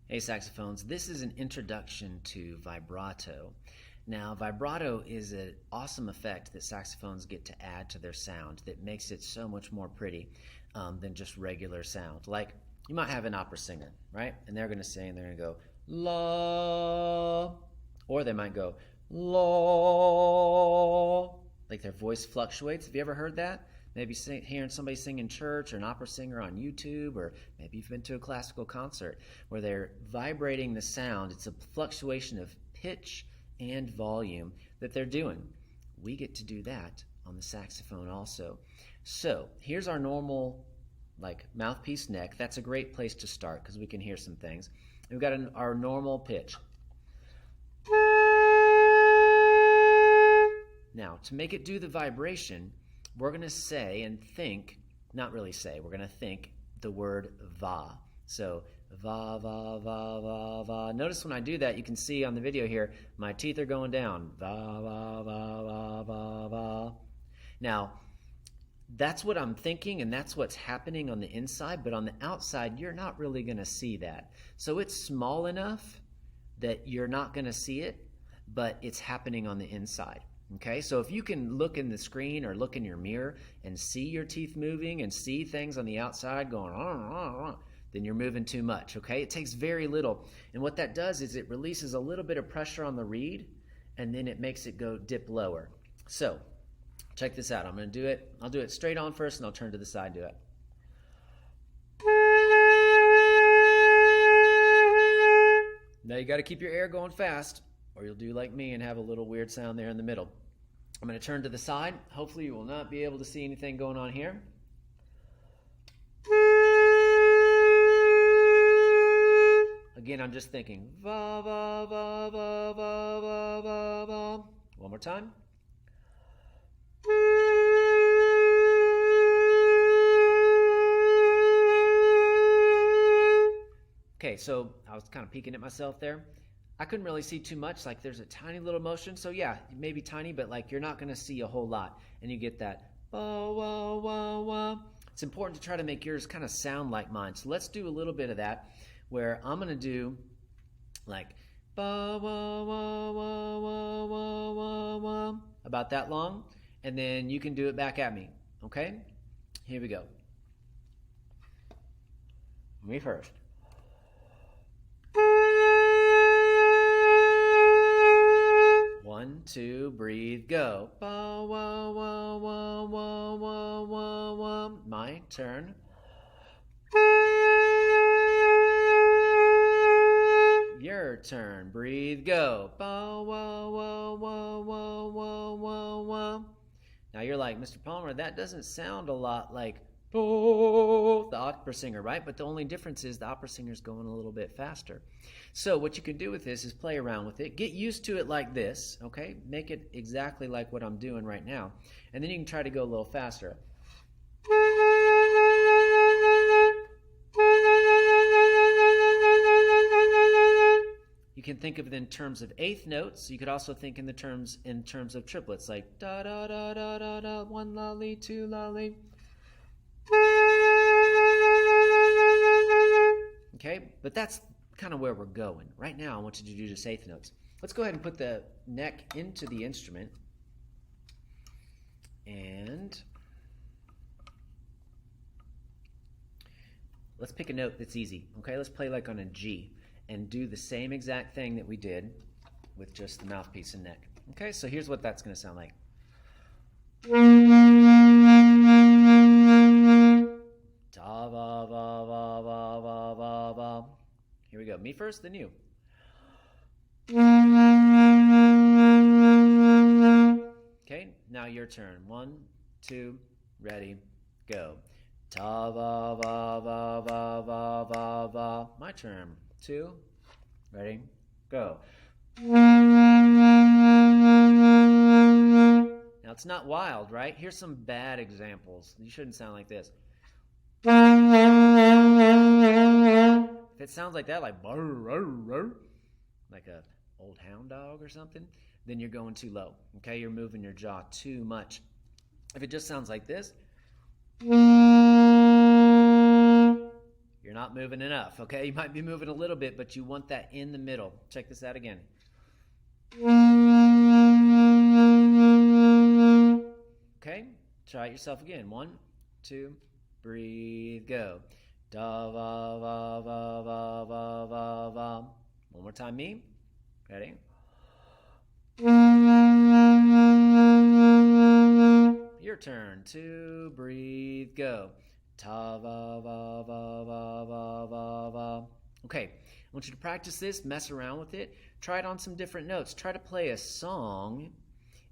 Hey saxophones, this is an introduction to vibrato. Now, vibrato is an awesome effect that saxophones get to add to their sound that makes it so much more pretty than just regular sound. Like, you might have an opera singer, right? And they're going to sing, they're going to go, la, or they might go, la, like their voice fluctuates. Have you ever heard that? Maybe hearing somebody sing in church, or an opera singer on YouTube, or maybe you've been to a classical concert where they're vibrating the sound. It's a fluctuation of pitch and volume that they're doing. We get to do that on the saxophone also. So here's our normal mouthpiece neck. That's a great place to start because we can hear some things. We've got our normal pitch. Now, to make it do the vibration, we're going to say and think, not really say, we're going to think the word va. So va, va, va, va, va. Notice when I do that, you can see on the video here, my teeth are going down. Va, va, va, va, va, va. Now, that's what I'm thinking, and that's what's happening on the inside, but on the outside, you're not really going to see that. So it's small enough that you're not going to see it, but it's happening on the inside. Okay, so if you can look in the screen or look in your mirror and see your teeth moving and see things on the outside going, then you're moving too much, okay? It takes very little. And what that does is it releases a little bit of pressure on the reed, and then it makes it go dip lower. So check this out. I'm going to do it. I'll do it straight on first, and I'll turn to the side and do it. Now you got to keep your air going fast, or you'll do like me and have a little weird sound there in the middle. I'm going to turn to the side. Hopefully you will not be able to see anything going on here. Again, I'm just thinking va, va, va, va, va, va, va, va. One more time. Okay, so I was kind of peeking at myself there. I couldn't really see too much. Like, there's a tiny little motion. So yeah, maybe tiny, but like you're not going to see a whole lot. And you get that wah, wah, wah, wah. It's important to try to make yours kind of sound like mine. So let's do a little bit of that, where I'm going to do like ba, wah, wah, wah, wah, wah, wah, wah, about that long. And then you can do it back at me. Okay? Here we go. Me first. One, two, breathe, go. Ba, wah, wah, wah, wah, wah, wah, wah. My turn. Your turn. Breathe, go. Ba, wah, wah, wah, wah, wah, wah, wah. Now you're like, Mr. Palmer, that doesn't sound a lot like the opera singer, right? But the only difference is the opera singer's going a little bit faster. So what you can do with this is play around with it. Get used to it like this, okay? Make it exactly like what I'm doing right now. And then you can try to go a little faster. You can think of it in terms of eighth notes. You could also think in terms of triplets, like da da da da da da, one lolly, two lolly. Okay, but that's kind of where we're going. Right now, I want you to do just eighth notes. Let's go ahead and put the neck into the instrument. And let's pick a note that's easy. Okay, let's play like on a G and do the same exact thing that we did with just the mouthpiece and neck. Okay, so here's what that's going to sound like. Da va va va va va va va. Here we go. Me first, then you. Okay, now your turn. One, two, ready, go. Da va va va va va va va. My turn. Two, ready, go. Now it's not wild, right? Here's some bad examples. You shouldn't sound like this. If it sounds like that, like a old hound dog or something, then you're going too low. Okay, you're moving your jaw too much. If it just sounds like this, You're not moving enough, okay? You might be moving a little bit, but you want that in the middle. Check this out again. Okay, try it yourself again. 1, 2, breathe, go. Da va va va va va va va. One more time, me. Ready? Your turn. 2, breathe, go. Ta va va va va va va va. Okay, I want you to practice this, mess around with it, try it on some different notes. Try to play a song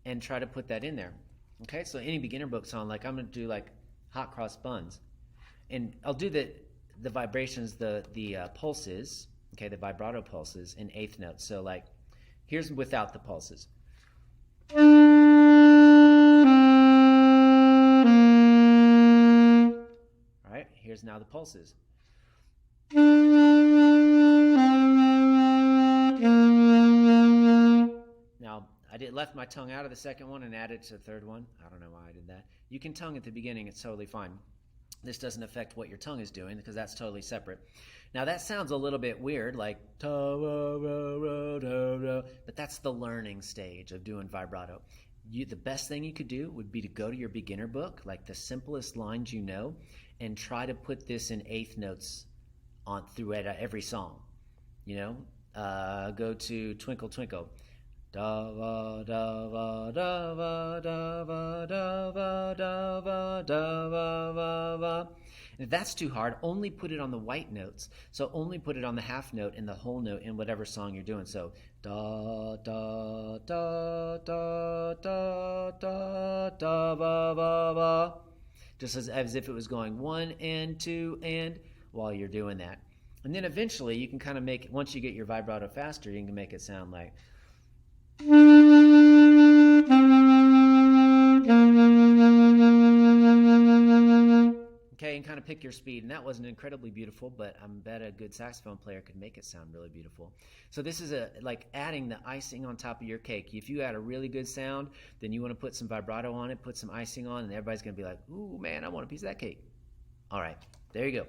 and try to put that in there. Okay, so any beginner book song, like I'm going to do like Hot Cross Buns. And I'll do the vibrations, the pulses, okay, the vibrato pulses in eighth notes. So like, here's without the pulses. All right, here's now the pulses. Now, I left my tongue out of the second one and added to the third one. I don't know why I did that. You can tongue at the beginning, it's totally fine. This doesn't affect what your tongue is doing because that's totally separate. Now that sounds a little bit weird, like but that's the learning stage of doing vibrato. The best thing you could do would be to go to your beginner book, like the simplest lines you know, and try to put this in eighth notes on through every song. You know, go to Twinkle Twinkle. Da va da va da va da va da va da va da va va va. If that's too hard, only put it on the white notes. So only put it on the half note and the whole note in whatever song you're doing. So da da da da da da da va va va. Just as if it was going 1 and 2 and while you're doing that. And then eventually you can kind of make it, once you get your vibrato faster, you can make it sound like. Okay, and kind of pick your speed. And that wasn't incredibly beautiful, but I bet a good saxophone player could make it sound really beautiful. So this is like adding the icing on top of your cake. If you add a really good sound, then you want to put some vibrato on it, put some icing on, and everybody's going to be like, ooh, man, I want a piece of that cake. All right, there you go.